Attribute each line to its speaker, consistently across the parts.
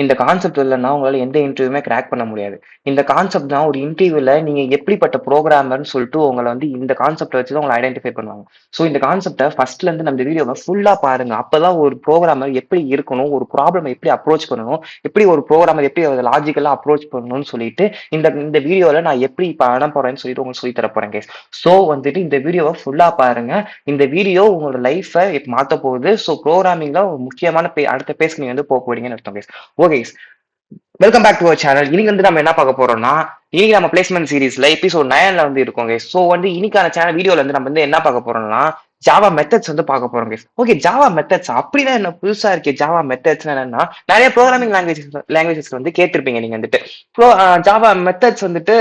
Speaker 1: இந்த கான்செப்ட் இல்லன்னா உங்களால எந்த இன்டர்வியூமே கிராக் பண்ண முடியாது. இந்த கான்செப்ட் தான் ஒரு இன்டர்வியூல நீங்க எப்படிப்பட்ட புரோகிராமர்ன்னு சொல்லிட்டு உங்கள வந்து இந்த கான்செப்ட்ட வச்சு தான் உங்கள ஐடென்டிஃபை பண்ணுவாங்க. ஸோ இந்த கான்செப்ட்ட ஃபர்ஸ்ட்ல இருந்து நம்ம இந்த வீடியோவ ஃபுல்லா பாருங்க. அப்பதான் ஒரு புரோகிராமர் எப்படி இருக்கணும், ஒரு ப்ராப்ளம எப்படி அப்ரோச் பண்ணணும், எப்படி ஒரு புரோகிராமர் எப்படி அத லாஜிக்கலா அப்ரோச் பண்ணணும்னு சொல்லிட்டு இந்த இந்த வீடியோல நான் எப்படி பண்ண போறேன்னு சொல்லிட்டு உங்களுக்கு சொல்லி தர போறேன் கைஸ். ஸோ வந்துட்டு இந்த வீடியோவ ஃபுல்லா பாருங்க. இந்த வீடியோ உங்களோட லைஃப மாத்த போகுது. ஸோ புரோகிராமிங்ல ஒரு முக்கியமான அடுத்த பேஸ்க்கு நீங்க வந்து போறீங்கன்னு அர்த்தம் guys. Okay welcome back to our channel. இன்னைக்கு வந்து நம்ம என்ன பார்க்க போறோம்னா, இன்னைக்கு நம்ம பிளேஸ்மெண்ட் சீரிஸ்ல எபிசோட் 9ல வந்து இருக்கோம் கைஸ். ஸோ வந்து இன்னைக்கான சேனல் வீடியோல வந்து நம்ம வந்து என்ன பார்க்க போறோம்னா, ஜாவா மெத்தட்ஸ் வந்து பார்க்க போறோம் கைஸ். ஓகே, ஜாவா மெத்தட்ஸ் அப்படின்னா என்ன புதுசா இருக்கு? ஜாவா மெத்தட்ஸ் என்னன்னா, நிறைய ப்ரோக்ராமிங் லாங்குவேஜஸ் வந்து கேட்டிருப்பீங்க நீங்க வந்துட்டு. ஜாவா மெத்தட்ஸ் வந்துட்டு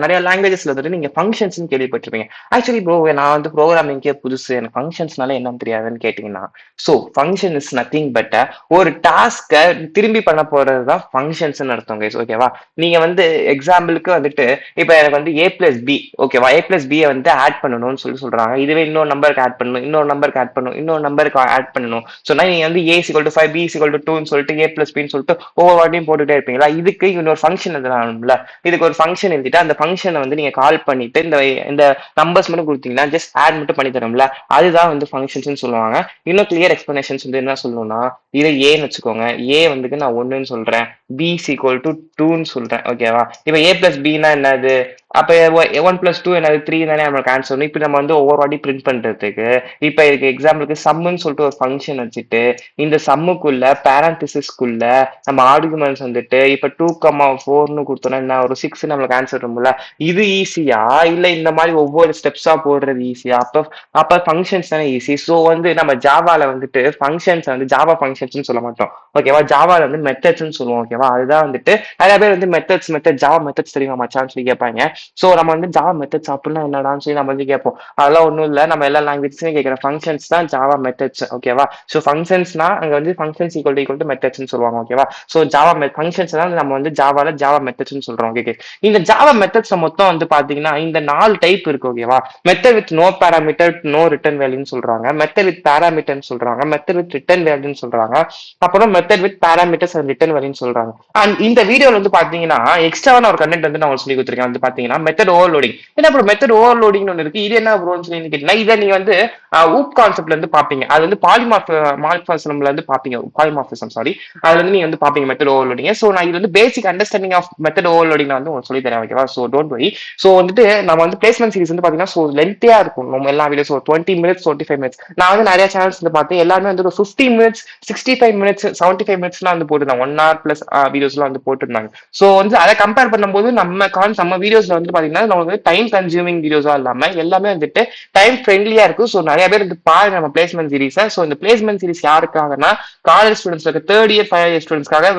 Speaker 1: நிறைய லாங்குவேஜஸ்ல வந்துட்டு நீங்க ஃபங்க்ஷன்ஸ் கேள்விப்பட்டிருப்பீங்க. ஆக்சுவலி ப்ரோ நான் வந்து ப்ரோக்ராமிங்கே புதுசு, எனக்கு ஃபங்க்ஷன்ஸ்னால என்னன்னு தெரியாதுன்னு கேட்டீங்கன்னா, so function is nothing but ஒரு டாஸ்க்கை திரும்பி பண்ண போறது தான் ஃபங்க்ஷன்ஸ் அர்த்தம் கைஸ். ஓகேவா? நீங்க வந்து எக்ஸாம்பிளுக்கு வந்துட்டு இப்ப எனக்கு வந்து ஏ பிளஸ் பி, ஓகேவா, ஏ பிளஸ் பி வந்து ஆட் பண்ணணும்னு சொல்றாங்க. இதுவே இன்னொரு நம்பருக்கு ஆட் பண்ணணும், இன்னொரு நம்பருக்கு ஆட் பண்ணணும், இன்னொரு நம்பருக்கு ஆட் பண்ணணும். சொன்னா நீங்க வந்து ஏ சிக்வல் டு 5 பி சிக்வல் டு 2 சொல்லிட்டு ஏ பிளஸ் பின்னு சொல்லிட்டு ஒவ்வொரு வாட்டியும் போட்டுட்டே இருப்பீங்களா? இதுக்கு இன்னொரு ஃபங்க்ஷன் எழுதலாம்ல. இதுக்கு ஒரு ஃபங்க்ஷன் எழுதிட்டு அந்த ஃபங்க்ஷனை வந்து நீங்க கால் பண்ணிட்டு இந்த இந்த நம்பர்ஸ் மட்டும் கொடுத்தீங்கன்னா ஜஸ்ட் ஆட் மட்டும் பண்ணி தரோம்ல, அதுதான் வந்து ஃபங்க்ஷன்ஸ் சொல்லுவாங்க. இன்னும் கிளியர் எக்ஸ்பிளனேஷன்ஸ் வந்து என்ன சொல்லணும்னா, இதை ஏன்னு வச்சுக்கோங்க. ஏ வந்துட்டு நான் ஒன்னுன்னு சொல்றேன், பி சீக்வல் டு 2ன்னு சொல்றேன். ஓகேவா? இப்ப ஏ பிளஸ் பின்னா என்னது? அப்ப 1 + 2 என்னது? 3 தானே நம்மளுக்கு ஆன்சர். இப்ப நம்ம வந்து ஒவ்வொரு வாட்டி பிரிண்ட் பண்றதுக்கு இப்ப இதுக்கு எக்ஸாம்பிளுக்கு சம்முன்னு சொல்லிட்டு ஒரு ஃபங்க்ஷன் வச்சுட்டு இந்த சம்முக்குள்ள பேரண்டிசிஸ்க்குள்ள நம்ம ஆர்குமெண்ட்ஸ் வந்துட்டு இப்ப 2,4ன்னு கொடுத்தோம்னா என்ன ஒரு 6 நம்மளுக்கு ஆன்சர் வரும்ல. இது ஈஸியா இல்ல இந்த மாதிரி ஒவ்வொரு ஸ்டெப்ஸா போடுறது ஈஸியா? அப்ப ஃபங்க்ஷன்ஸ் தானே ஈஸி. ஸோ வந்து நம்ம ஜாவால வந்துட்டு ஃபங்க்ஷன்ஸ் வந்து ஜாவா ஃபங்க்ஷன்ஸ் சொல்ல மாட்டோம். ஓகேவா? ஜாவால வந்து மெத்தட்ஸ்ன்னு சொல்லுவோம். ஓகேவா? அதுதான் வந்துட்டு நிறைய பேர் வந்து மெத்தட் ஜாவா மெத்தட்ஸ் தெரியுமா மச்சான்னு சொல்லி கேட்பாங்க. ஸோ நம்ம வந்து ஜாவா மெத்தட்ஸ் அப்படின்னா என்னடான்னு சொல்லி நம்ம வந்து கேட்போம். அதெல்லாம் ஒன்றும் இல்லை, நம்ம எல்லா லாங்குவேஜ்லையும் கேட்குற ஃபங்க்ஷன்ஸ் தான் ஜாவா மெத்தட்ஸ். ஓகேவா? ஸோ ஃபங்க்ஷன்ஸ்னா அங்கே வந்து ஃபங்க்ஷன்ஸ் ஈக்குவல் டு மெத்தட்ஸ்னு சொல்லுவாங்க. ஓகேவா? ஸோ ஜாவா ஃபங்க்ஷன்ஸ் தான் நம்ம வந்து ஜாவா மெத்தட்ஸ்னு சொல்றோம். ஓகே, இந்த ஜாவா மெத்தட்ஸ் மொத்தம் வந்து பாத்தீங்கன்னா இந்த 4 டைப் இருக்கு. ஓகேவா? Method with no parameter no return வேல்யூன்னு சொல்றாங்க, மெத்தட் வித் பேராமீட்டர்னு சொல்றாங்க, மெத்தட் வித் ரிட்டர்ன் வேல்யூன்னு சொல்றாங்க, அப்புறம் method with parameters and return வேல்யூன்னு சொல்றாங்க. அண்ட் இந்த வீடியோல வந்து பாத்தீங்கன்னா எக்ஸ்ட்ராவான ஒரு கண்டென்ட் வந்து நான் உங்களுக்கு சொல்லி கொடுத்துருக்கேன். வந்து பாத்தீங்கன்னா மெத்தட் ஓவர்லோடிங். என்ன ப்ரோ மெத்தட் ஓவர்லோடிங் ஒன்று இருக்கு, இது என்ன ப்ரோன்னு சொல்லி கேட்டீங்கன்னா, இதை நீங்க வந்து ஊப் கான்செப்ட்ல இருந்து பாப்பீங்க. அது வந்து பாலிமார்பிசம்ல இருந்து பாப்பீங்க, பாலிமார்பிசம் சாரி, அதுல இருந்து நீங்க வந்து பாப்பீங்க மெத்தட் ஓவர்லோடிங். ஸோ நான் இது வந்து basic understanding of method overloading வந்து உங்களுக்கு சொல்லி தரேன். ஓகேவா? So don't worry. ஸோ வந்துட்டு நம்ம வந்து பிளேஸ்மெண்ட் சீரிஸ் வந்து பாத்தீங்கன்னா ஸோ லென்த்தியா இருக்கும். நம்ம எல்லா வீடியோஸ் ஒரு 20 மினிட்ஸ் 25 மினிட்ஸ். நான் வந்து நிறைய சேனல்ஸ் வந்து பார்த்தேன், எல்லாமே வந்து ஒரு 50 மினிட்ஸ் 65 மினிட்ஸ் 75 மினிட்ஸ்லாம் வந்து போட்டுருந்தாங்க. 1 hour பிளஸ் வீடியோஸ்லாம் வந்து போட்டுருந்தாங்க. ஸோ வந்து அதை கம்பேர் பண்ணும்போது நம்ம வீடியோஸ்ல வந்து பாத்தீங்கன்னா நமக்கு டைம் கன்சியூமிங் வீடியோஸா இல்லாம எல்லாமே வந்துட்டு டைம் ஃப்ரெண்ட்லியா இருக்கும். ஸோ நிறைய பேர் வந்து பாருங்க நம்ம பிளேஸ்மெண்ட் சீரிஸை. ஸோ இந்த பிளேஸ்மெண்ட் சீரிஸ் யாருக்காகனா college students, third year final year ஸ்டூடெண்ட்ஸ்க்காக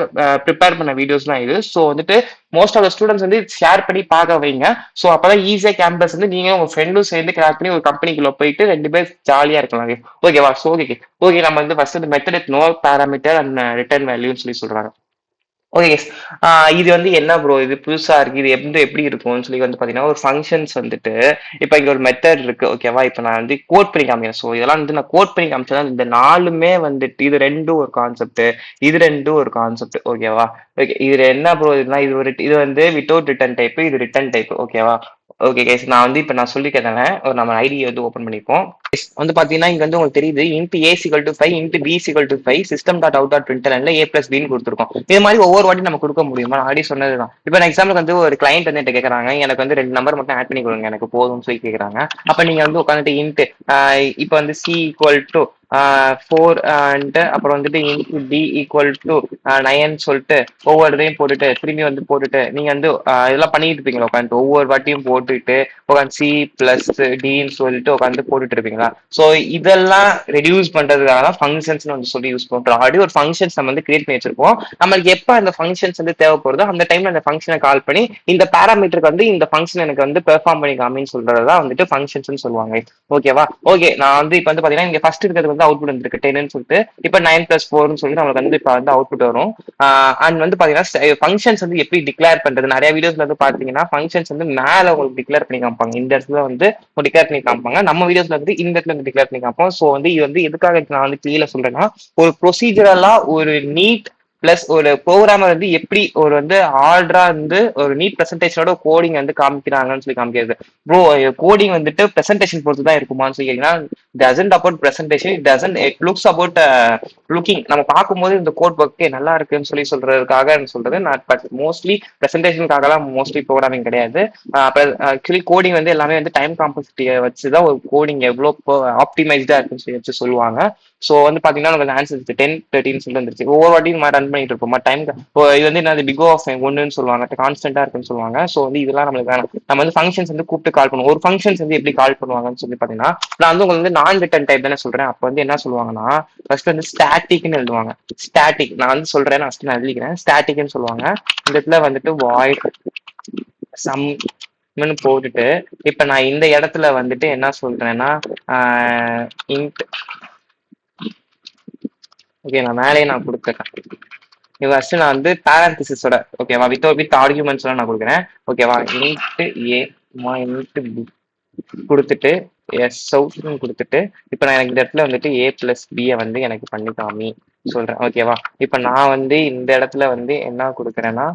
Speaker 1: ப்ரிப்பேர் பண்ண வீடியோஸ் தான் இது. ஸோ வந்துட்டு மோஸ்ட் ஆஃப் த ஸ்டூடெண்ட்ஸ் வந்து ஷேர் பண்ணி பார்க்க வைங்க. ஸோ அப்பதான் ஈஸியா கேம்பஸ் வந்து நீங்க உங்க ஃப்ரெண்டும் சேர்ந்து கிராக் பண்ணி ஒரு கம்பெனிக்குள்ள போயிட்டு 2 பேர் ஜாலியா இருக்கலாம். ஓகேவா? ஸோ ஓகே நம்ம வந்து first method no parameter and return வேல்யூன்னு சொல்றாங்க. Okay case. இது வந்து என்ன ப்ரோ இது புதுசா இருக்கு, இது எப்படி இருக்கும்னு சொல்லி வந்து பாத்தீங்கன்னா ஒரு ஃபங்க்ஷன்ஸ் வந்துட்டு இப்ப இங்க ஒரு மெத்தட் இருக்கு. ஓகேவா? இப்ப நான் வந்து கோட் பண்ணி காமிக்கிறேன். ஸோ இதெல்லாம் வந்து நான் கோட் பண்ணி காமிச்சா இந்த 4மே வந்துட்டு இது ரெண்டும் ஒரு கான்செப்ட், இது ரெண்டும் ஒரு கான்செப்ட். ஓகேவா? ஓகே, இது என்ன ப்ரோ இதுனா இது வந்து வித்தவுட் ரிட்டர்ன் டைப், இது ரிட்டர்ன் டைப். ஓகேவா? ஓகே கேஸ், நான் வந்து இப்ப நான் சொல்லிக்கிறேன். ஒரு நம்ம ஐடி வந்து ஓப்பன் பண்ணிப்போம். வந்து பாத்தீங்கன்னா இங்க வந்து உங்களுக்கு தெரியுது int a equal to 5 int b equal to 5 system dot out dot பிரிண்டர்ல ஏ பிளஸ் பின்னு கொடுத்துருக்கோம். இது மாதிரி ஒவ்வொரு வாட்டி நம்ம கொடுக்க முடியுமா? ஆல்ரெடி சொன்னதுதான். இப்போ நான் எக்ஸாம்பிளுக்கு வந்து ஒரு கிளைண்ட் வந்து என்கிட்ட கேட்கறாங்க, எனக்கு வந்து 2 நம்பர் மட்டும் ஆட் பண்ணி கொடுங்க எனக்கு போதும்னு சொல்லி கேட்கறாங்க. அப்ப நீங்க வந்து உட்காந்துட்டு இன்ட் இப்போ வந்து சி ஈக்குவல் டு 4 அப்புறம் வந்துட்டு இன்ட் டி ஈக்குவல் டு 9 சொல்லிட்டு ஒவ்வொரு இதையும் போட்டுட்டு திரும்பி வந்து போட்டுட்டு நீங்க வந்து இதெல்லாம் பண்ணிட்டு இருப்பீங்களா? உட்காந்து ஒவ்வொரு வாட்டியும் போட்டுட்டு உட்காந்து சி பிளஸ் டின்னு சொல்லிட்டு உட்காந்து போட்டுட்டு இருப்பீங்களா? ஸோ இதெல்லாம் ரெடியூஸ் பண்றதுக்காக தான் ஃபங்க்ஷன்ஸ் வந்து சொல்லி யூஸ் பண்றோம். ஆல்ரெடி ஒரு ஃபங்க்ஷன்ஸ் நம்ம வந்து கிரியேட் பண்ணி வச்சிருப்போம். நம்மளுக்கு எப்போ அந்த ஃபங்க்ஷன்ஸ் வந்து தேவைப்படுதோ அந்த டைம்ல அந்த ஃபங்க்ஷனை கால் பண்ணி இந்த பேராமீட்டருக்கு வந்து இந்த ஃபங்க்ஷன் எனக்கு வந்து பெர்ஃபார்ம் பண்ணி காமின்னு சொல்றதுதான் வந்துட்டு ஃபங்க்ஷன்ஸ் சொல்லுவாங்க. ஓகேவா? ஓகே, நான் வந்து இப்போ வந்து பாத்தீங்கன்னா இங்க ஃபர்ஸ்ட் இருக்கிறது வந்து அவுட்புட் வந்துருக்கு 10ன்னு சொல்லிட்டு இப்போ 9 + 4ன்னு சொல்லிட்டு நம்மளுக்கு வந்து இப்போ வந்து அவுட்புட் வரும். அண்ட் வந்து பாத்தீங்கன்னா ஃபங்க்ஷன்ஸ் வந்து எப்படி டிக்ளேர் பண்றது, நிறைய வீடியோஸ்ல வந்து பாத்தீங்கன்னா ஃபங்க்ஷன்ஸ் வந்து மேல உங்களுக்கு டிக்ளேர் பண்ணி காமிப்பாங்க, இந்த இடத்துல வந்து டிக்ளேர் பண்ணி காமிப்பாங்க. நம்ம வீடியோஸ்ல வந்து இந்த இடத்துல வந்து டிக்ளேர் பண்ணி காமிப்போம். ஸோ வந்து இது வந்து எதுக்காக நான் வந்து கிளியரா சொல்றேன்னா ஒரு ப்ரொசீஜரலா ஒரு நீட் பிளஸ் ஒரு ப்ரோக்ராமர் வந்து எப்படி ஒரு வந்து ஆர்டரா வந்து ஒரு நீட் பிரசன்டேஷனோட கோடிங் வந்து காமிக்கிறாங்கன்னு சொல்லி காமிக்கிறது. ப்ரோ கோடிங் வந்துட்டு பிரசன்டேஷன் பொறுத்து தான் இருக்குமான்னு சொல்லி கேட்டீங்கன்னா, doesn't about presentation, it doesn't it looks about looking. நம்ம பார்க்கும்போது இந்த கோட் ஒர்க்கே நல்லா இருக்குன்னு சொல்லி சொல்றதுக்காக சொல்றது நான், பட் மோஸ்ட்லி பிரசன்டேஷனுக்காகலாம் மோஸ்ட்லி ப்ரோக்ராமிங் கிடையாது. ஆக்சுவலி கோடிங் வந்து எல்லாமே வந்து டைம் காம்ப்ளெக்சிட்டியை வச்சு தான் ஒரு கோடிங் எவ்வளோ ஆப்டிமைஸ்டா இருக்குன்னு சொல்லி வச்சு சொல்லுவாங்க. ஸோ வந்து பாத்தீங்கன்னா நமக்கு ஆன்சர் 10 13 சொல்லி வந்துருச்சு. ஒவ்வொரு வாட்டியும் ரன் பண்ணிட்டு இருப்போம் டைம். இது வந்து என்ன பிகோ ஆஃப் ஒன்னுன்னு சொல்லுவாங்க, கான்ஸ்டன்டா இருக்குன்னு சொல்லுவாங்க. ஸோ வந்து இதெல்லாம் நம்மளுக்கு வேணும். நம்ம வந்து ஃபங்க்ஷன்ஸ் வந்து கூப்பிட்டு கால் பண்ணுவோம். ஒரு ஃபங்க்ஷன்ஸ் வந்து எப்படி கால் பண்ணுவாங்கன்னு சொல்லி பாத்தீங்கன்னா, நான் வந்து உங்களுக்கு வந்து நான் ரிட்டன் டைப் தானே சொல்றேன். அப்போ வந்து என்ன சொல்லுவாங்கன்னா, ஃபர்ஸ்ட் வந்து ஸ்டாட்டிக்னு எழுதுவாங்க. ஸ்டாட்டிக் நான் வந்து சொல்றேன், நான் ஃபர்ஸ்ட் நான் எழுதிக்கிறேன். ஸ்டாட்டிக்னு சொல்லுவாங்க. இந்த இடத்துல வந்துட்டு வாய்ட் சம் போட்டுட்டு, இப்ப நான் இந்த இடத்துல வந்துட்டு என்ன சொல்றேன்னா இன்ட். ஓகே, நான் மேலேயே நான் கொடுத்துறேன். இது ஃபர்ஸ்ட் நான் வந்து பேரந்திசிஸோட ஓகேவா, வித் ஆர்குமெண்ட்ஸ்லாம் நான் கொடுக்குறேன். ஓகேவா, இன்ட் ஏ இன்ட் பி கொடுத்துட்டு எஸ் அவுட்னு கொடுத்துட்டு, இப்போ நான் எனக்கு இந்த இடத்துல வந்துட்டு ஏ பிளஸ் பியை வந்து எனக்கு பண்ணி காமி சொல்றேன். ஓகேவா, இப்போ நான் வந்து இந்த இடத்துல வந்து என்ன கொடுக்குறேன்னா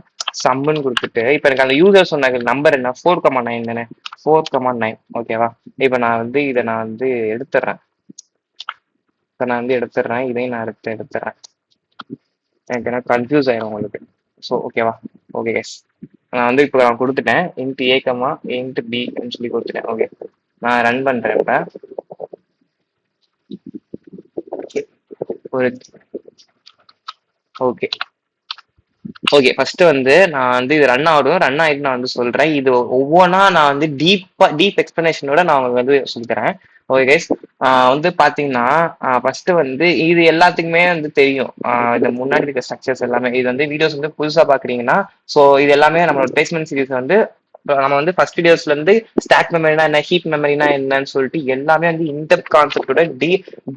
Speaker 1: சம்முன்னு கொடுத்துட்டு, இப்போ எனக்கு அந்த யூசர் சொன்ன நம்பர் என்ன 4,9 தானே, 4,9. ஓகேவா, இப்போ நான் வந்து இதை நான் வந்து எடுத்துடுறேன். இப்போ நான் வந்து எடுத்துடுறேன், இதையும் நான் எடுத்துடுறேன். எனக்கு என்ன கன்ஃபியூஸ் ஆயிரும் உங்களுக்கு. ஸோ ஓகேவா, ஓகே எஸ். நான் வந்து இப்போ நான் கொடுத்துட்டேன் int A comma int B சொல்லி கொடுத்துட்டேன். ஓகே, நான் ரன் பண்றேன் இப்ப. ஒரு ஓகே ஓகே ஃபர்ஸ்ட் வந்து நான் வந்து இது ரன் ஆயிட்டு நான் வந்து சொல்றேன். இது ஒவ்வொன்றா நான் வந்து டீப் எக்ஸ்பிளனேஷனோட நான் உங்களுக்கு வந்து சொல்லித்தரேன். ஓகே கைஸ், வந்து பாத்தீங்கன்னா ஃபர்ஸ்ட் வந்து இது எல்லாத்துக்குமே வந்து தெரியும். இந்த முன்னாடி இருக்க ஸ்ட்ரக்சர்ஸ் எல்லாமே, இது வந்து வீடியோஸ் வந்து புதுசா பாக்குறீங்கன்னா, ஸோ இது எல்லாமே நம்மளோட பிளேஸ்மெண்ட் சீரிஸ் வந்து நம்ம வந்து ஃபர்ஸ்ட் வீடியோஸ்ல இருந்து ஸ்டாக் மெமரினா என்ன, ஹீப் மெமரினா என்னன்னு சொல்லிட்டு எல்லாமே வந்து இன்டெப்த் கான்செப்டோட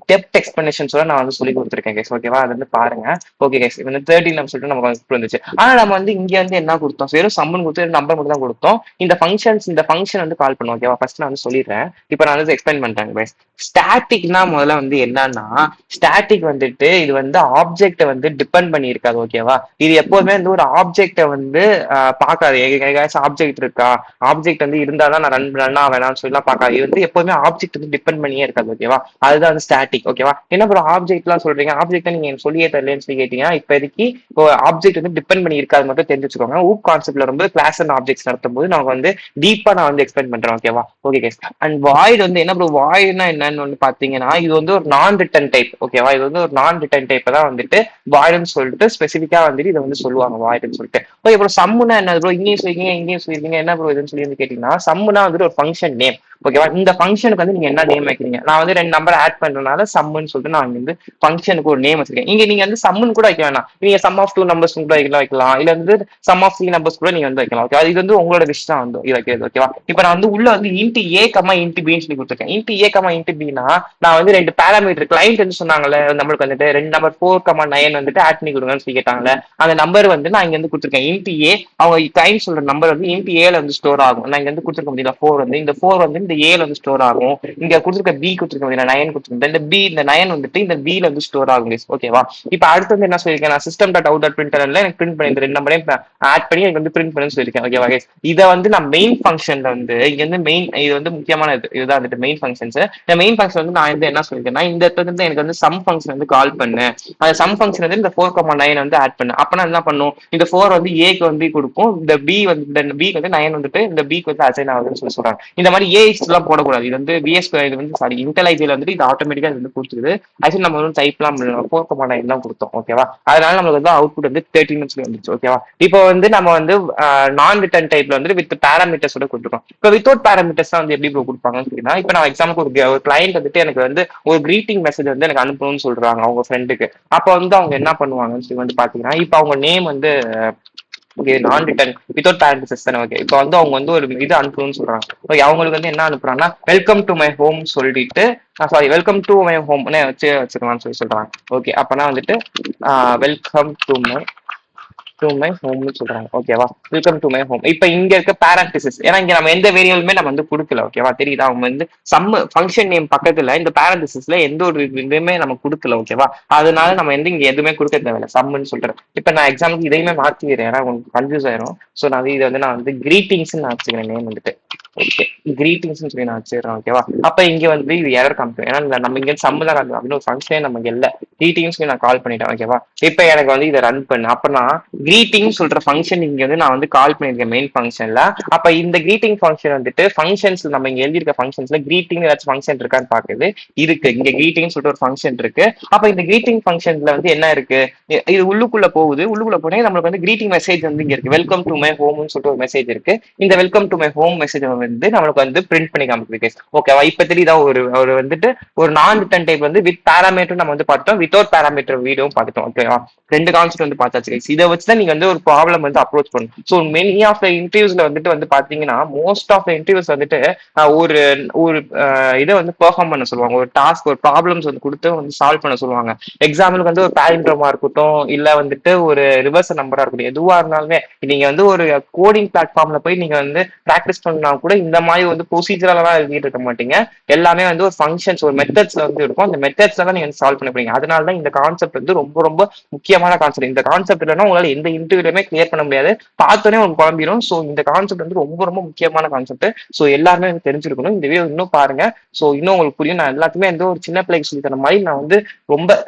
Speaker 1: டெப்த் எக்ஸ்பிளனேஷன்ஸோட நான் வந்து சொல்லி கொடுத்துருக்கேன் கைஸ். ஓகேவா, அது வந்து பாருங்க. ஓகே கைஸ், இப்போ 13 சொல்லிட்டு நமக்கு வந்துச்சு. ஆனா நம்ம வந்து இங்க வந்து என்ன கொடுத்தோம், வெறும் சம்மன் கொடுத்து நம்பர் மட்டும் தான் கொடுத்தோம். இந்த ஃபங்க்ஷன் வந்து கால் பண்ணுவோம். ஓகேவா, ஃபர்ஸ்ட் நான் வந்து சொல்லிடுறேன். இப்போ நான் வந்து எக்ஸ்பிளைன் பண்றேன் கைஸ். ஸ்டாட்டிக்னா முதல்ல வந்து என்னன்னா, ஸ்டாட்டிக் வந்துட்டு இது வந்து ஆப்ஜெக்ட வந்து டிபெண்ட் பண்ணி இருக்காது. ஓகேவா, இது எப்போதுமே வந்து ஒரு ஆப்ஜெக்ட வந்து பார்க்காது. ஆப்ஜெக்ட் இருக்கா, ஆப்ஜெக்ட் வந்து இருந்தாதான் நான் ரன் வேணாம்னு சொல்லி பார்க்காது. இது வந்து எப்போதுமே ஆப்ஜெக்ட் வந்து டிபெண்ட் பண்ணியே இருக்காது. ஓகேவா, அதுதான் வந்து ஸ்டாட்டிக். ஓகேவா, என்ன ப்ரோ ஆப்ஜெக்ட் எல்லாம் சொல்றீங்க, ஆப்ஜெக்ட் நீங்க எனக்கு சொல்லியே தரலன்னு சொல்லி கேட்டீங்கன்னா, இப்போதைக்கு ஆப்ஜெக்ட் வந்து டிபெண்ட் பண்ணி இருக்காது மட்டும் தெரிஞ்சு வச்சுக்கோங்க. ஊப் கான்செப்ட்ல ரொம்ப கிளாஸ் அண்ட் ஆப்ஜெக்ட்ஸ் நடத்தும் போது நான் வந்து டீப்பா நான் வந்து எக்ஸ்பிளைன் பண்றேன். ஓகேவா, ஓகே கைஸ். அண்ட் வாய்ட் வந்து என்ன ப்ரோ, வாய்ட்னா என்னன்னு வந்து பாத்தீங்கன்னா, இது வந்து ஒரு நான் ரிட்டன் டைப். ஓகேவா, இது வந்து ஒரு நான் ரிட்டன் டைப் தான் வந்துட்டு வாய்டுன்னு சொல்லிட்டு ஸ்பெசிஃபிக்கா வந்துட்டு இதை வந்து சொல்லுவாங்க வாய்டுன்னு சொல்லிட்டு. ஓகே ப்ரோ, சம்முனா என்ன ப்ரோ, இங்கேயும் சொல்லிருக்கீங்க இங்கேயும் சொல்லிருக்கீங்க, என்ன ப்ரோ இதுன்னு சொல்லி வந்து கேட்டீங்கன்னா, சம்முனா வந்துட்டு ஒரு ஃபங்க்ஷன் நேம். ஓகேவா, இந்த ஃபங்க்ஷனுக்கு வந்து நீங்க என்ன நேம் வைக்கிறீங்க, நான் வந்து 2 நம்பர் ஆட் பண்றதுனால சம்முன்னு சொல்லிட்டு நான் வந்து ஃபங்க்ஷனுக்கு ஒரு நேம் வச்சிருக்கேன். இங்க நீங்க வந்து சம்முன்னு கூட வைக்க வேணாம், நீங்க சம் ஆஃப் 2 நம்பர்ஸ் கூட வைக்கலாம், இல்ல வந்து சம் ஆஃப் 3 நம்பர்ஸ் கூட நீங்க வந்து வைக்கலாம். ஓகே, இது வந்து உங்களோட விஷ் தான் வந்து இது வைக்கிறது. ஓகேவா, இப்போ நான் வந்து உள்ள வந்து இன்ட் ஏ கமா இன்ட் பின்னு சொல்லி கொடுத்துருக்கேன். இன்ட் ஏ கமா இன்ட் பின்னா நான் வந்து 2 பேராமீட்டர் கிளைண்ட் வந்து சொன்னாங்கல்ல, நம்மளுக்கு வந்துட்டு 2 நம்பர் 4,9 வந்துட்டு ஆட் பண்ணி கொடுங்கன்னு சொல்லி கேட்டாங்கல்ல, அந்த நம்பர் வந்து நான் இங்க வந்து கொடுத்துருக்கேன் இன்ட் ஏ. அவங்க கிளைண்ட் சொல்ற நம்பர் வந்து இன்ட் ஏல வந்து ஸ்டோர் ஆகும். நான் இங்க வந்து கொடுத்துருக்க முடியல 4 வந்து, இந்த 4 வந்து இந்த ஏல வந்து ஸ்டோர் ஆகும். இங்க கொடுத்துருக்க பி கொடுத்துருக்க முடியல 9 கொடுத்துருக்கேன். இந்த பி இந்த 9 வந்துட்டு இந்த பில வந்து ஸ்டோர் ஆகும். ஓகேவா, இப்போ அடுத்து வந்து என்ன சொல்லியிருக்கேன், நான் சிஸ்டம் டாட் அவுட் டாட் பிரிண்டர்ல எனக்கு பிரிண்ட் பண்ணி இந்த 2 நம்பரையும் ஆட் பண்ணி எனக்கு வந்து பிரிண்ட் பண்ணி சொல்லியிருக்கேன். ஓகேவா, இதை வந்து நான் மெயின் ஃபங்க்ஷன்ல வந்து இங்க வந்து மெயின், இது வந்து முக்கியமான இதுதான் வந்துட்டு மெயின் ஃபங்க்ஷன்ஸ். இந்த மெயின் ஃபங்க்ஷன் வந்து நான் வந்து என்ன சொல்லியிருக்கேன்னா, இந்த இடத்துல இருந்து எனக்கு வந்து சம் ஃபங்க்ஷன் வந்து கால் பண்ணு, அந்த சம் ஃபங்க்ஷன் வந்து இந்த 4,9 வந்து ஆட் பண்ணு. அப்பனா என்ன பண்ணும், இந்த 4 வந்து ஏக்கு வந்து கொடுக்கும், இந்த பி வந்து இந்த பி வந்து 9 வந்துட்டு இந்த பிக்கு வந்து அசைன் ஆகுதுன்னு சொல்லி சொல்றாங்க. இந்த மாதிரி ஏ எல்லாம் போடக்கூடாது. இது வந்து பிஎஸ் இது வந்து சாரி இன்டெலைஜில் வந்துட்டு இது ஆட்டோமேட்டிக்கா வந்து கொடுத்துருது. ஆக்சுவலி நம்ம வந்து டைப்லாம் 4,9 தான் கொடுத்தோம். ஓகேவா, அதனால நம்மளுக்கு வந்து அவுட்புட் வந்து 13 வந்துச்சு. ஓகேவா, இப்போ வந்து நம்ம வந்து நான் ரிட்டன் டைப்ல வந்து வித் பேராமீட்டர்ஸோட கொடுத்துருக்கோம். இப்போ வித்தவுட் பேராமீட்டர்ஸ் வந்து எப்படி ப்ரோ கொடுப்பாங்கன்னு சொல்லினா, இப்போ நான் எக்ஸாம்பிள் ஒரு கிளைண்ட் வந்துட்டு எனக்கு வந்து ஒரு கிரீட்டிங் மெசேஜ் வந்து எனக்கு அனுப்பணும்னு சொல்றாங்க அவங்க ஃப்ரெண்டுக்கு. அப்போ வந்து அவங்க என்ன பண்ணுவாங்கன்னு சொல்லி வந்து பாத்தீங்கன்னா, இப்போ அவங்க நேம் வந்து நான் ரிட்டன் வித்தவுட் பேரண்டிசஸ் தானே. ஓகே, இப்போ வந்து அவங்க வந்து ஒரு இது அனுப்பணும்னு சொல்றாங்க. ஓகே, அவங்களுக்கு வந்து என்ன அனுப்புறாங்கன்னா, வெல்கம் டு மை ஹோம் சொல்லிட்டு sorry welcome to my home வச்சுக்கலாம்னு சொல்லி சொல்றாங்க. ஓகே, அப்பனா வந்துட்டு welcome to my to my ஹோம்னு சொல்றாங்க. ஓகேவா? Welcome to my home. இப்ப இங்க இருக்க பேரண்டிசிஸ், ஏன்னா இங்க நம்ம எந்த வேரியபிளுமே நம்ம வந்து கொடுக்கல. ஓகேவா? தெரியுதா? அவங்க வந்து சம் ஃபங்க்ஷன் நேம் பக்கத்துல இந்த பேரண்டிசிஸ்ல எந்த ஒரு இதுவுமே நம்ம கொடுக்கல. ஓகேவா? அதனால நம்ம வந்து இங்க எதுவுமே கொடுக்க தேவையில்ல, சம்னு சொல்றேன். இப்ப நான் எக்ஸாம்பிளுக்கு இதையுமே மாத்திக்கிறேன், ஏன்னா உங்களுக்கு கன்ஃபியூஸ் ஆயிரும். ஸோ நான் இதை வந்து நான் வந்து கிரீட்டிங்ஸ் நான் வச்சுக்கிறேன் நேம் வந்துட்டு. ஓகே, கிரீட்டிங்ஸ் சொல்லி நான் வச்சிடறேன். ஓகேவா? அப்ப இங்க வந்து இது எரர் காமிக்கும், ஏன்னா நம்ம இங்க சம்மல அப்படின்னு ஒரு ஃபங்க்ஷனே நமக்கு இல்ல. கிரீட்டிங்ஸ் நான் கால் பண்ணிட்டேன். ஓகேவா? இப்ப எனக்கு வந்து இதை ரன் பண்ணு. அப்ப நான் கிரீட்டிங் சொல்ற ஃபங்க்ஷன் இங்க வந்து நான் வந்து கால் பண்ணிருக்கேன் மெயின் ஃபங்க்ஷன்ல. அப்ப இந்த கிரீட்டிங் ஃபங்க்ஷன் வந்துட்டு ஃபங்க்ஷன்ஸ் நம்ம இங்க எழுதியிருக்க ஃபங்க்ஷன்ஸ்ல கிரீட்டிங் ஏதாச்சும் ஃபங்க்ஷன் இருக்கான்னு பாக்குது. இருக்கு, இங்க கிரீட்டிங் சொல்லிட்டு ஒரு ஃபங்க்ஷன் இருக்கு. அப்ப இந்த கிரீட்டிங் ஃபங்க்ஷன்ல வந்து என்ன இருக்கு, இது உள்ளுக்குள்ள போகுது. உள்ளுக்குள்ள போனே நம்மளுக்கு வந்து கிரீட்டிங் மெசேஜ் வந்து இங்க இருக்கு, வெல்கம் டு மை ஹோம்னு சொல்லிட்டு ஒரு மெசேஜ் இருக்கு. இந்த welcome to my home message வந்து நம்மளுக்கு வந்து பிரிண்ட் பண்ணி காமிக்குது. ஓகேவா? இப்ப தெரியுதா? ஒரு வந்துட்டு ஒரு நான் ரிட்டன் டைப் வந்து வித் பேராமீட்டர் நம்ம வந்து பார்த்தோம், வித்வுட் பேராமீட்டர் வீடியோவும் பார்த்துட்டோம். ஓகேவா? ரெண்டு கான்செப்ட் வந்து பார்த்தாச்சு. இதை வச்சுதான் நீங்க வந்து ஒரு ப்ராப்ளம் வந்து அப்ரோச் பண்ணணும். ஸோ மெனி ஆஃப் த இன்டர்வியூஸ்ல வந்து பாத்தீங்கன்னா மோஸ்ட் ஆஃப் த இன்டர்வியூஸ் வந்துட்டு ஒரு ஒரு இதை வந்து பெர்ஃபார்ம் பண்ண சொல்லுவாங்க, ஒரு டாஸ்க் ஒரு ப்ராப்ளம்ஸ் வந்து கொடுத்து வந்து சால்வ் பண்ண சொல்லுவாங்க. எக்ஸாம்பிளுக்கு வந்து ஒரு பேலிண்ட்ரோமா இருக்கட்டும், இல்ல வந்துட்டு ஒரு ரிவர்ஸ் நம்பரா இருக்கட்டும், எதுவா இருந்தாலுமே நீங்க வந்து ஒரு கோடிங் பிளாட்ஃபார்ம்ல போய் நீங்க வந்து ப்ராக்டிஸ் பண்ணா கூட இந்த மாதிரி வந்து ப்ரொசீஜரெல்லாம் எழுதிட்டு இருக்க மாட்டீங்க. எல்லாமே வந்து ஒரு ஃபங்க்ஷன்ஸ் ஒரு மெத்தட்ஸ்ல வந்து இருக்கும். அந்த மெத்தட்ஸ்ல தான் நீங்க சால்வ் பண்ண போறீங்க. அதனால தான் இந்த கான்செப்ட் வந்து ரொம்ப ரொம்ப முக்கியமான கான்செப்ட். இந்த கான்செப்ட் இல்லைன்னா உங்களால எந்த இன்டர்வியூலுமே கிளியர் பண்ண முடியாது. பார்த்தோன்னே உங்களுக்கு குழம்பிடும். ஸோ இந்த கான்செப்ட் வந்து ரொம்ப ரொம்ப முக்கியமான கான்செப்ட். ஸோ எல்லாருமே வந்து தெரிஞ்சிருக்கணும். இந்த வீடியோ இன்னும் பாருங்க. ஸோ இன்னும் உங்களுக்கு புரியும். நான் எல்லாத்துக்குமே எந்த ஒரு சின்ன பிள்ளைக்கு சொல்லி தர மாதிரி நான் வந்து ரொம்ப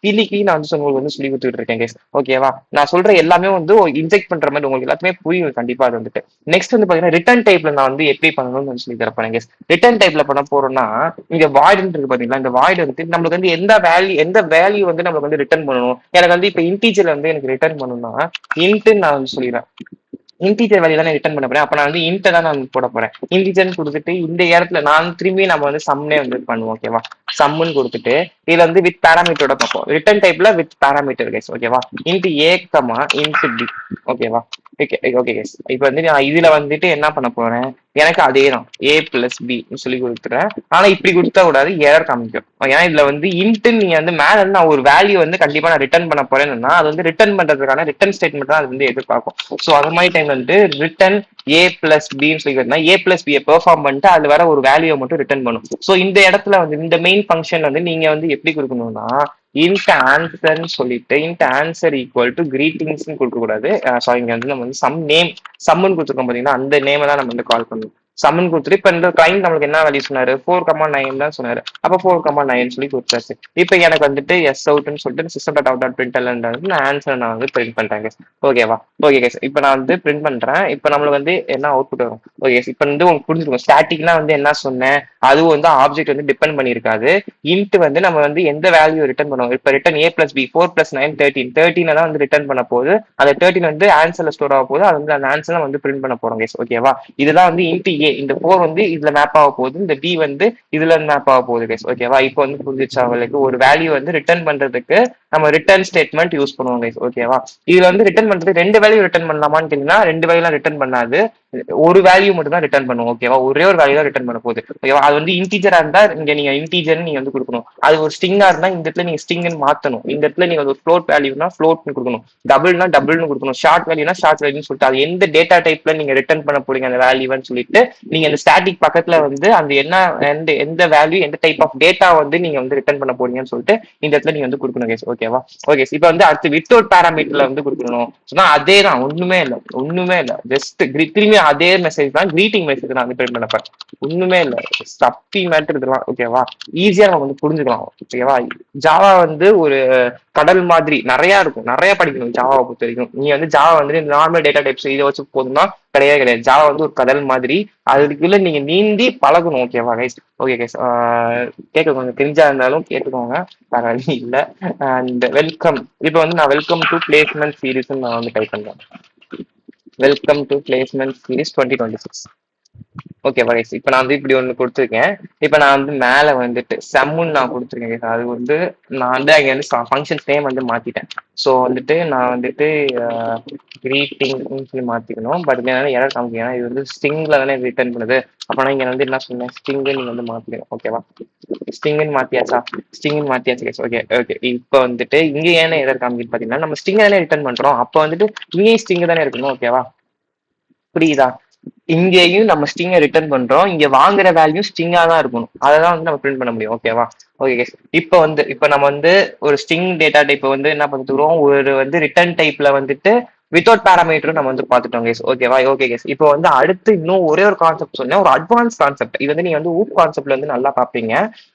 Speaker 1: கிளிக்கி நான் வந்து உங்களுக்கு வந்து சொல்லி கொடுத்துட்டு இருக்கேன் கேஸ். ஓகேவா? நான் சொல்ற எல்லாமே வந்து இன்ஜெக்ட் பண்ற மாதிரி உங்களுக்கு எல்லாத்துமே புரியும் கண்டிப்பா. அது வந்துட்டு நெக்ஸ்ட் வந்து பாத்தீங்கன்னா ரிட்டர்ன் டைப்ல நான் வந்து எப்படி பண்ணணும்னு சொல்லி தரப்பேன் கேஸ். ரிட்டர்ன் டைப்ல பண்ண போறோம்னா இங்க வாய்டு இருக்கு பாத்தீங்களா, இந்த வாய்டு வந்து நம்மளுக்கு வந்து எந்த வேல்யூ வந்து நம்மளுக்கு வந்து ரிட்டர்ன் பண்ணணும். எனக்கு வந்து இப்ப இன்டீஜர் வந்து எனக்கு ரிட்டர்ன் பண்ணணும்னா இன்ட்னு நான் வந்து சொல்லிடுறேன். இன்டீஜர் வேல்யூ தான் ரிட்டர்ன் பண்ண போறேன். அப்ப நான் வந்து இன்ட் தான் நான் போட போறேன். இன்டீஜர்னு கொடுத்துட்டு இந்த இடத்துல நான் திரும்பி நம்ம வந்து சம்னே வந்து பண்ணுவோம். ஓகேவா? சம்முன்னு கொடுத்துட்டு இதுல வந்து வித் பேராமீட்டரோட பார்ப்போம். ரிட்டர்ன் டைப்ல வித் பேராமீட்டர் கேஸ். ஓகேவா? Int A comma int B. ஓகேவா? Okay okay guys. இப்போ வந்து நான் இதுல வந்துட்டு என்ன பண்ண போறேன், எனக்கு அதே தான் ஏ பிளஸ் பி சொல்லி கொடுத்துறேன். ஆனா இப்படி கொடுத்தா கூடாது, எரர் காமிக்கும். ஏன்னா இதுல வந்து இன்ட் நீங்க வந்து மேல இருந்து நான் ஒரு வேல்யூ வந்து கண்டிப்பா நான் ரிட்டர்ன் பண்ண போறேன்னா அது வந்து ரிட்டர்ன் பண்றதுக்கான ரிட்டர்ன் ஸ்டேட்மெண்ட் தான் அது வந்து எதிர்பார்க்கும். ஸோ அது மாதிரி டைம் வந்து ரிட்டர்ன் ஏ பிளஸ் பின்னு சொல்லிக்கிறதுனா ஏ பிளஸ் பியை பெர்ஃபார்ம் பண்ணிட்டு அது வர ஒரு வேல்யூவை மட்டும் ரிட்டர்ன் பண்ணும். ஸோ இந்த இடத்துல வந்து இந்த மெயின் ஃபங்க்ஷன் வந்து நீங்க வந்து எப்படி கொடுக்கணும்னா இன்ட் ஆன்சர்ன்னு சொல்லிட்டு int answer equal to greetings கொடுக்க கூடாது. சாரி, இங்க வந்து நம்ம வந்து சம் நேம் சம்முன்னு கொடுத்துருக்கோம் பாத்தீங்கன்னா, அந்த நேமை தான் நம்ம வந்து கால் பண்ணணும். சம்மன் கொடுத்துட்டு இப்ப இந்த கிளைண்ட் நம்மளுக்கு என்ன வேல்யூ சொன்னாரு, 4,9 தான் சொன்னாரு. அப்ப 4,9 சொல்லி கொடுத்தாச்சு. இப்ப எனக்கு வந்துட்டு எஸ் அவுட்னு சொல்லிட்டு system dot out dot println நான் ஆன்சர் நான் வந்து பிரிண்ட் பண்றேன். ஓகேவா? Okay guys. இப்ப நான் வந்து பிரிண்ட் பண்றேன். இப்ப நம்மளுக்கு வந்து என்ன அவுட்புட் வரும். ஓகே, இப்ப வந்து உங்களுக்கு புரிஞ்சிருக்கும். ஸ்டாட்டிக்னா வந்து என்ன சொன்னேன், அதுவும் வந்து ஆப்ஜெக்ட் வந்து டிபெண்ட் பண்ணிருக்காது. இன்ட் வந்து நம்ம வந்து எந்த வேல்யூ ரிட்டர்ன் பண்ணுவோம். இப்ப ரிட்டர்ன் ஏ பிளஸ் பி 4 பிளஸ் 9 13 தான் வந்து ரிட்டர்ன் பண்ண போகுது. அந்த 13 வந்து ஆன்சர்ல ஸ்டோர் ஆக போகுது. அது வந்து அந்த ஆன்சர் வந்து பிரிண்ட் பண்ண போறோம் கேஸ். ஓகேவா? இதுதான் வந்து இன்ட் ஏ. இந்த 4 வந்து இதுல மேப் ஆக போகுது, இந்த பி வந்து இதுல மேப் ஆக போகுது கேஸ். ஓகேவா? இப்போ வந்து புரிஞ்சிச்சா உங்களுக்கு? ஒரு வேல்யூ வந்து ரிட்டர்ன் பண்றதுக்கு நம்ம ரிட்டர்ன் ஸ்டேட்மெண்ட் யூஸ் பண்ணுவோம் கேஸ். ஓகேவா? இதுல வந்து ரிட்டர்ன் பண்றதுக்கு ரெண்டு வேல்யூ ரிட்டர்ன் பண்ணலாமான்னு கேட்டீங்கன்னா ரெண்டு வேல்யூலாம் ரிட்டர்ன் பண்ணாது. ஒரு வேல்யூ மட்டும் தான் ரிட்டர்ன் பண்ணுவோம். ஓகேவா? ஒரே ஒரு வேல்யூ தான் ரிட்டர்ன் பண்ண போகுது. ஓகேவா? அது வந்து இன்டீஜரா இருந்தா இங்க நீங்க இன்டீஜர் நீங்க வந்து கொடுக்கணும். அது ஒரு ஸ்ட்ரிங்கா இருந்தா இந்த இடத்துல நீங்க ஸ்ட்ரிங்னு மாத்தணும். இந்த இடத்துல நீங்க ஒரு ஃப்ளோட் வேல்யூனா ஃப்ளோட்னு கொடுக்கணும். டபுள்னா டபுள்னு கொடுக்கணும். ஷார்ட் வேல்யூனா ஷார்ட் வேல்யூன்னு சொல்லிட்டு அது எந்த டேட்டா டைப்ல நீங்க ரிட்டர்ன் பண்ண போறீங்க அந்த வேல்யூன்னு சொல்லிட்டு நீங்க அந்த ஸ்டாட்டிக் பக்கத்துல வந்து அந்த என்ன எந்த வேல்யூ எந்த டைப் ஆஃப் டேட்டா வந்து நீங்க வந்து ரிட்டர்ன் பண்ண போறீங்கன்னு சொல்லிட்டு இந்த இடத்துல நீங்க வந்து கொடுக்கணும் கேஸ். ஓகேவா? ஓகே, இப்ப வந்து அடுத்து வித்தவுட் பேராமீட்டர்ல வந்து கொடுக்கணும் சொன்னா அதே தான், ஒண்ணுமே இல்ல ஜஸ்ட் திரும்பி அதே மெசேஜ் தான், கிரீட்டிங் மெசேஜ் நான் வந்து பிரிண்ட் பண்ணப்ப ஒண்ணுமே இல்ல. சப்பி மேட்டர் இதெல்லாம். ஓகேவா? ஈஸியா நம்ம வந்து புரிஞ்சுக்கலாம். ஓகேவா? ஜாவா வந்து ஒரு கடல் மாதிரி நிறைய இருக்கும், நிறைய படிக்கணும் ஜாவாவை பொறுத்த வரைக்கும். நீ வந்து ஜாவா வந்து நார்மல் டேட்டா டைப்ஸ் இதை வச்சு போதும்னா கிடையாது. ஜாவா வந்து ஒரு கடல் மாதிரி, அதுக்குள்ள நீங்க நீந்தி பழகணும். ஓகேவா கைஸ்? ஓகே கைஸ், கேட்க கொஞ்சம் தெரிஞ்சா இருந்தாலும் கேட்டுக்கோங்க, வேற வழி இல்ல. And welcome. இப்போ வந்து நான் வெல்கம் டு பிளேஸ்மெண்ட் சீரீஸ் நான் வந்து டைப் பண்றேன். Welcome to placement series 2026. ஓகேவா கைஸ், இப்போ நான் வந்து இப்படி ஒன்று கொடுத்துருக்கேன். இப்போ நான் வந்து மேலே வந்துட்டு செம்முன்னு நான் கொடுத்துருக்கேன் guys. அது வந்து நான் வந்து அங்கே வந்து ஃபங்க்ஷன்ஸ் நேம் வந்து மாற்றிட்டேன். ஸோ வந்துட்டு நான் வந்துட்டு கிரீட்டிங்னு சொல்லி மாற்றிக்கணும். பட் என்னன்னா எரர் காமிக்கும், ஏன்னா இது வந்து ஸ்ட்ரிங்கில் தானே ரிட்டர்ன் பண்ணுது. அப்போ நான் இங்கே வந்து என்ன சொன்னேன், ஸ்ட்ரிங்கு நீங்கள் வந்து மாற்றிக்கணும். ஓகேவா, ஸ்ட்ரிங்குன்னு மாற்றியாச்சா? ஸ்ட்ரிங்குன்னு மாற்றியாச்சு கைஸ். ஓகே ஓகே, இப்போ வந்துட்டு இங்கே ஏன்னா எரர் காமிக்குது பார்த்தீங்கன்னா, நம்ம ஸ்ட்ரிங் தானே ரிட்டர்ன் பண்ணுறோம். அப்போ வந்துட்டு இங்கேயும் ஸ்ட்ரிங் தானே இருக்கணும். ஓகேவா, புரியுதா? இங்கேயும் நம்ம ஸ்ட்ரிங்கை ரிட்டர்ன் பண்றோம், இங்க வாங்குற வேல்யூ ஸ்ட்ரிங்கா தான் இருக்கணும். அதை தான் வந்து நம்ம பிரிண்ட் பண்ண முடியும். ஓகேவா, ஓகே. இப்போ நம்ம வந்து ஒரு ஸ்ட்ரிங் டேட்டா டைப் வந்து என்ன பார்த்துக்கிறோம், ஒரு வந்து ரிட்டர்ன் டைப்ல வந்துட்டு வித்தவுட் பேராமீட்டரும் நம்ம வந்து பார்த்துட்டோம் கேஸ். ஓகேவா, ஓகே கேஸ். இப்போ வந்து அடுத்து இன்னும் ஒரே ஒரு கான்செப்ட் சொன்னேன், ஒரு அட்வான்ஸ் கான்செப்ட். இது வந்து நீங்க வந்து ஊப் கான்செப்ட்ல வந்து நல்லா பார்ப்பீங்க.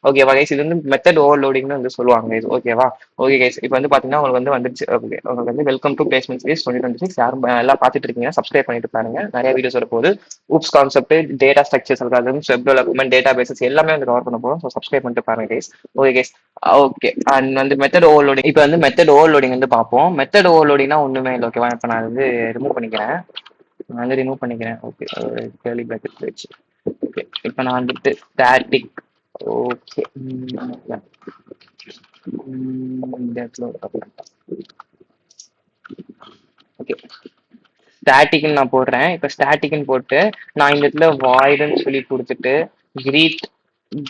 Speaker 1: ஓகேவா கைஸ், இது வந்து மெத்தட் ஓவர்லோடிங்னு வந்து சொல்லுவாங்க கைஸ். ஓகேவா, ஓகே கைஸ். இப்போ வந்து பாத்தீங்கன்னா உங்களுக்கு வந்து வந்துருச்சு. ஓகே, உங்களுக்கு வந்து வெல்கம் டு பிளேஸ்மெண்ட் சீரிஸ் 2026. யாரும் எல்லாம் பார்த்துட்டு இருக்கீங்க, சப்ஸ்கிரைப் பண்ணிட்டு பாருங்க. நிறைய வீடியோஸ் வர போகுது. Oops concept, data structures, web development, databases எல்லாமே வந்து கவர் பண்ண போறோம். ஸோ சப்ஸ்கிரைப் பண்ணிட்டு பாருங்க guys. Okay guys, okay. And வந்து மெத்தட் ஓவர்லோடிங், இப்போ வந்து மெத்தட் ஓவர்லோடிங் வந்து பார்ப்போம். மெத்தட் ஓவர்லோடிங்னா ஒண்ணுமே இல்லை. ஓகேவா, இப்போ நான் வந்து ரிமூவ் பண்ணிக்கிறேன். நான் வந்து ரிமூவ் பண்ணிக்கிறேன். ஓகே, கேர்லி பிராக்கெட் வச்சு. ஓகே, இப்போ நான் வந்துட்டு ஸ்டாட்டிக். ஓகே, ஓகே, ஸ்டாட்டிக்னு நான் போடுறேன். இப்போ ஸ்டாட்டிக்னு போட்டு நான் இந்த இடத்துல வாய்டுன்னு சொல்லி கொடுத்துட்டு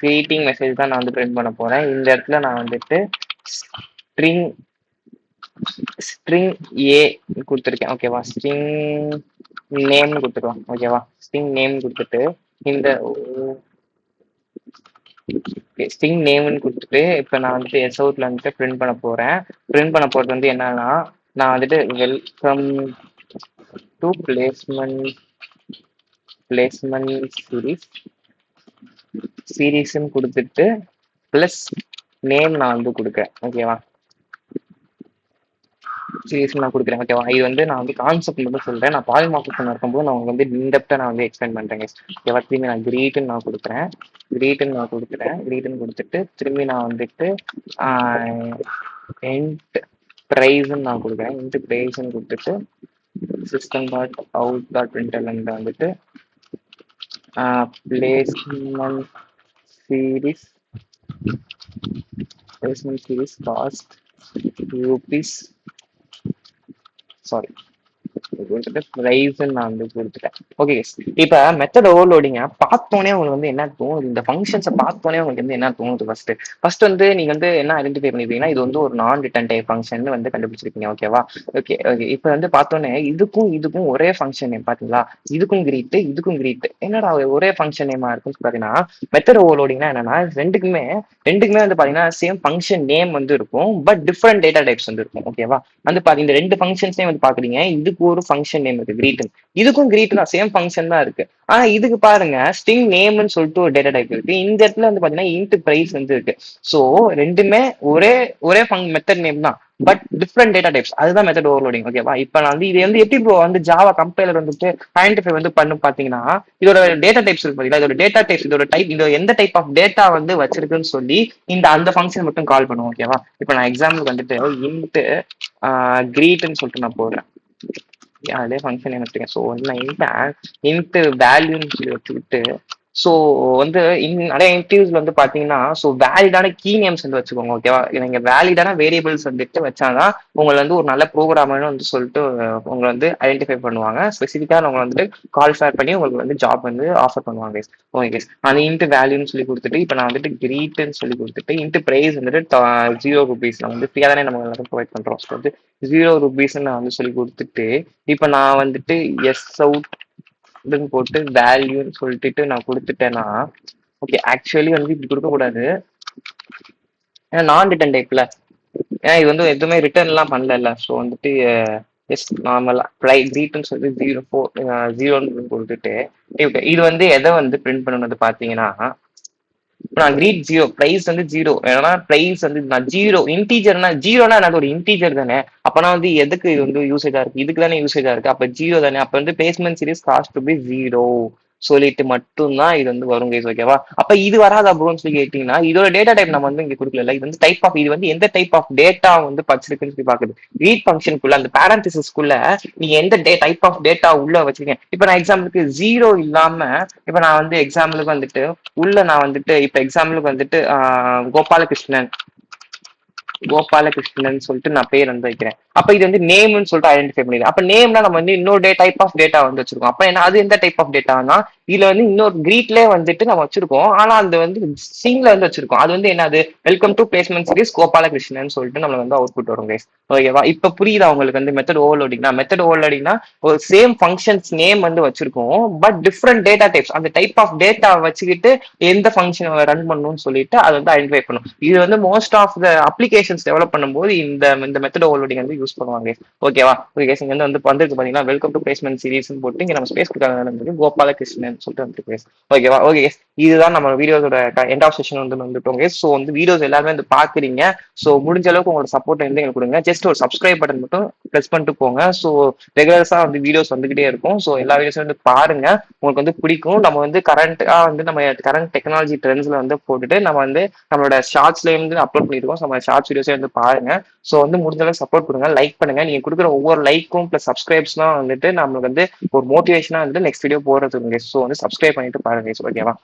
Speaker 1: கிரீட்டிங் மெசேஜ் தான் நான் வந்து பிரிண்ட் பண்ண போறேன். இந்த இடத்துல நான் வந்துட்டு ஸ்ட்ரிங் ஸ்ட்ரிங் ஏ கொடுத்துருக்கேன். ஓகேவா, ஸ்ட்ரிங் நேம்னு கொடுத்துருவோம். ஓகேவா, ஸ்ட்ரிங் நேம் கொடுத்துட்டு இந்த ஸ்ட்ரிங் நேம்னு கொடுத்துட்டு இப்போ நான் வந்துட்டு எஸ் அவுட்ல வந்துட்டு பிரிண்ட் பண்ண போறேன். பிரிண்ட் பண்ண போறது வந்து என்னன்னா, நான் வந்துட்டு வெல்கம் டு பிளேஸ்மெண்ட் சீரீஸ்ன்னு கொடுத்துட்டு பிளஸ் நேம் நான் வந்து கொடுக்குறேன். ஓகேவா, சீரியஸ் நான் கொடுக்குறேன். ஓகேவா, இது வந்து நான் வந்து கான்செப்ட் மட்டும் சொல்றேன். நான் பாலிமார்பிசம் இருக்கும்போது நான் உங்களுக்கு வந்து இன்டெப்தா நான் வந்து எக்ஸ்பிளைன் பண்றேன். ஓகேவா, திரும்பி நான் கிரீட்னு நான் கொடுக்குறேன். கிரீட்னு கொடுத்துட்டு திரும்பி நான் வந்துட்டு எண்ட் ப்ரைஸ்ன்னு நான் கொடுக்குறேன். எண்ட் ப்ரைஸ்ன்னு கொடுத்துட்டு சிஸ்டம் டாட் அவுட் டாட் பிரிண்டெல்ல வந்துட்டு placement series cost rupees, sorry நான் வந்து கொடுத்துட்டேன். ஓகே, இப்ப மெத்தட் ஓவர்லோடிங்க பார்த்தோன்னே உங்களுக்கு வந்து என்ன தோணுது, இந்த ஃபங்க்ஷன்ஸை பார்த்தோன்னே உங்களுக்கு வந்து என்ன தோணுது? ஃபர்ஸ்ட் வந்து நீங்க வந்து என்ன ஐடென்டிஃபை பண்ணிருக்கீங்கன்னா, இது வந்து ஒரு நான் ரிட்டர்ன் டைப் ஃபங்க்ஷன் வந்து கண்டுபிடிச்சிருக்கீங்க. ஓகேவா, ஓகே ஓகே. இப்போ வந்து பார்த்தோன்னே இதுக்கும் ஒரே ஃபங்க்ஷன் நேம் பாத்தீங்களா, இதுக்கும் கிரீட் என்னடா ஒரே ஃபங்க்ஷன் நேமா இருக்குன்னு பாத்தீங்கன்னா, மெத்தட் ஓவர்லோடிங்னா என்னன்னா, ரெண்டுக்குமே வந்து பாத்தீங்கன்னா சேம் ஃபங்க்ஷன் நேம் வந்து இருக்கும், பட் டிஃப்ரெண்ட் டேட்டா டைப்ஸ் வந்து இருக்கும். ஓகேவா, வந்து பாத்தீங்க இந்த ரெண்டு ஃபங்க்ஷன்ஸே வந்து பாக்குறீங்க. இதுக்கு ஒரு ஃபங்க்ஷன் நேம் இருக்கு கிரீட்டன், இதுக்கும் கிரீட் தான், சேம் ஃபங்க்ஷன் தான் இருக்கு. ஆனா இதுக்கு பாருங்க ஸ்ட்ரிங் நேம்னு சொல்லிட்டு ஒரு டேட்டா டைப் இருக்கு. இந்த இடத்துல வந்து பாத்தீங்கன்னா இன்ட் பிரைஸ் வந்து இருக்கு. சோ ரெண்டுமே ஒரே ஒரே மெத்தட் நேம் தான், பட் டிஃப்ரெண்ட் டேட்டா டைப்ஸ். அதுதான் மெத்தட் ஓவர்லோடிங். ஓகேவா, இப்ப நான் வந்து இது வந்து எப்படி ப்ரோ வந்து ஜாவா கம்பைலர் வந்துட்டு ஐடென்டிஃபை வந்து பண்ணு பாத்தீங்கன்னா, இதோட டேட்டா டைப்ஸ் இருக்கு பாத்தீங்களா, இதோட டேட்டா டைப்ஸ், இதோட டைப், இதோட எந்த டைப் ஆஃப் டேட்டா வந்து வச்சிருக்குன்னு சொல்லி அந்த ஃபங்க்ஷன் மட்டும் கால் பண்ணுவோம். ஓகேவா, இப்ப நான் எக்ஸாம்பிளுக்கு வந்துட்டு இன்ட் கிரீட்னு சொல்லிட்டு நான் போடுறேன். அதே ஃபங்க்ஷன் நேம் வச்சுருக்கேன். ஸோ வந்து நான் இன்ட் வேல்யூன்னு சொல்லி வச்சுக்கிட்டு, ஸோ வந்து நிறைய இன்டர்வியூஸ்ல வந்து பாத்தீங்கன்னா, ஸோ வேலிடான கீ நேம்ஸ் வந்து வச்சுக்கோங்க. ஓகேவா, நீங்க வேலிடான வேரியபிள்ஸ் வந்துட்டு வச்சாதான் உங்களை வந்து ஒரு நல்ல ப்ரோக்ராமர்னு வந்து சொல்லிட்டு உங்களை வந்து ஐடென்டிஃபை பண்ணுவாங்க. ஸ்பெசிஃபிக்கா உங்களை வந்து கால் ஃபேர் பண்ணி உங்களுக்கு வந்து ஜாப் வந்து ஆஃபர் பண்ணுவாங்க. ஓகே, அந்த இன்ட் வேல்யூன்னு சொல்லி கொடுத்துட்டு இப்போ நான் வந்துட்டு கிரீட்னு சொல்லி கொடுத்துட்டு இன்ட் பிரைஸ் வந்துட்டு ₹0 நான் வந்து ஃப்ரீயா தானே நம்ம எல்லாரும் ப்ரொவைட் பண்றோம். ஸோ வந்து ₹0 நான் வந்து சொல்லி கொடுத்துட்டு இப்போ நான் வந்துட்டு எஸ் அவுட் போட்டு வேல்யூன்னு சொல்லிட்டு நான் கொடுத்துட்டேன்னா, ஓகே ஆக்சுவலி வந்து இப்படி கொடுக்க கூடாது, ஏன்னா நான் ரிட்டன் டைப்ல, ஏன்னா இது வந்து எதுவுமே ரிட்டர்ன் எல்லாம் பண்ணல. ஸோ வந்துட்டு எஸ் நார்மலா கிரீட்னு சொல்லி 0 கொடுத்துட்டு இது வந்து எதை வந்து பிரிண்ட் பண்ணணும்னு பாத்தீங்கன்னா, நான் கிரீட் 0 பிரைஸ் வந்து 0, ஏன்னா பிரைஸ் வந்து நான் 0 இன்டீஜர்னா, ஜீரோனா எனக்கு ஒரு இன்டீஜர் தானே. அப்பனா வந்து எதுக்கு இது வந்து யூசேஜா இருக்கு, இதுக்கு தானே யூசேஜா இருக்கு. அப்ப 0 தானே, அப்ப வந்து placement series cast to be 0. சொல்லிட்டு மட்டும்தான் இது வந்து வரும் கைஸ். ஓகேவா? அப்ப இது வராதா ப்ரோன்னு சொல்லி கேட்டீங்கன்னா, இதோட டேட்டா டைப் நம்ம வந்து இங்க கொடுக்கல. இது வந்து டைப் ஆஃப், இது வந்து எந்த டைப் ஆஃப் டேட்டா வந்து படிச்சிருக்குன்னு சொல்லி பாக்குது. ரீட் ஃபங்க்ஷனுக்குள்ள அந்த பேரண்டிசிஸ்க்குள்ள நீங்க எந்த டைப் ஆஃப் டேட்டா உள்ள வச்சிருக்கீங்க. இப்ப நான் எக்ஸாம்பிளுக்கு ஜீரோ இல்லாம, இப்ப நான் வந்து எக்ஸாம்பிளுக்கு வந்துட்டு உள்ள நான் வந்துட்டு இப்ப எக்ஸாம்பிளுக்கு வந்துட்டு கோபாலகிருஷ்ணன் கோபாலகிருஷ்ணன் சொல்லிட்டு நான் பேர் வந்து வைக்கிறேன். அப்ப இது வந்து நேம்னு சொல்லிட்டு ஐடென்டிஃபை பண்ணிடுறேன். அப்ப நேம்னா நம்ம வந்து இன்னொரு டைப் ஆஃப் டேட்டா வந்து வச்சிருக்கோம். அப்ப என்ன அது எந்த டைப் ஆஃப் டேட்டானா, இதுல வந்து இன்னொரு கிரீட்லயே வந்துட்டு நம்ம வச்சிருக்கோம். ஆனா அந்த வந்து சிங்ல வந்து வச்சிருக்கோம். அது வந்து என்னது, welcome to placement series Gopalakrishnan சொல்லிட்டு நம்ம வந்து அவுட்புட் வரும் கைஸ். ஓகேவா? இப்ப புரியுதா உங்களுக்கு வந்து மெத்தட் ஓவர்லோடிங்னா? மெத்தட் ஓவர்லோடிங்னா ஒரு சேம் ஃபங்க்ஷன்ஸ் நேம் வந்து வச்சிருக்கோம், பட் டிஃப்ரெண்ட் டேட்டா டைப்ஸ். அந்த டைப் ஆஃப் டேட்டா வச்சுக்கிட்டு எந்த ஃபங்க்ஷன் ரன் பண்ணணும்னு சொல்லிட்டு அதை வந்து ஐடென்டிஃபை பண்ணும். இது வந்து most of the applications develop பண்ணும்போது இந்த இந்த மெத்தட் ஓவர்லோடிங் வந்து யூஸ் பண்ணுவாங்க. ஓகேவா? ஓகே, இங்க வந்து வந்திருக்கு பாத்தீங்கன்னா, வெல்கம் டு பிளேஸ்மெண்ட் சீரிஸ் போட்டு இங்க நம்ம ஸ்பேஸ் கொடுக்காங்க கோபாலகிருஷ்ணன் சொல்லிட்டு வந்து. ஓகேவா? ஓகே, இதுதான் நம்ம வீடியோஸோட எண்ட் ஆஃப் செஷன் வந்து வந்துட்டோம். ஸோ வந்து வீடியோஸ் எல்லாருமே வந்து பாக்குறீங்க. ஸோ முடிஞ்ச அளவுக்கு உங்களோட சப்போர்ட் வந்து எங்களுக்கு கொடுங்க. ஜஸ்ட் ஒரு சப்ஸ்கிரைப் பட்டன் மட்டும் ப்ரெஸ் பண்ணிட்டு போங்க. ஸோ ரெகுலர்ஸா வந்து வீடியோஸ் வந்துகிட்டே இருக்கும். ஸோ எல்லா வீடியோஸும் வந்து பாருங்க, உங்களுக்கு வந்து பிடிக்கும். நம்ம வந்து கரண்டா வந்து நம்ம கரண்ட் டெக்னாலஜி ட்ரெண்ட்ஸ்ல வந்து போட்டுட்டு நம்ம வந்து நம்மளோட ஷார்ட்ஸ்ல இருந்து அப்லோட் பண்ணிருக்கோம். நம்ம ஷார்ட்ஸ் வீடியோஸே வந்து பாருங்க. ஸோ வந்து முடிஞ்ச அளவுக்கு சப்போர்ட் கொடுங்க, லைக் பண்ணுங்க. நீங்க கொடுக்குற ஒவ்வொரு லைக்கும் பிளஸ் சப்ஸ்கிரைப்ஸ்லாம் வந்துட்டு நம்மளுக்கு வந்து ஒரு மோட்டிவேஷனா வந்து நெக்ஸ்ட் வீடியோ போடுறதுங்க. ஸோ வந்து சப்ஸ்கிரைப் பண்ணிட்டு பாருங்க. ஓகேவா?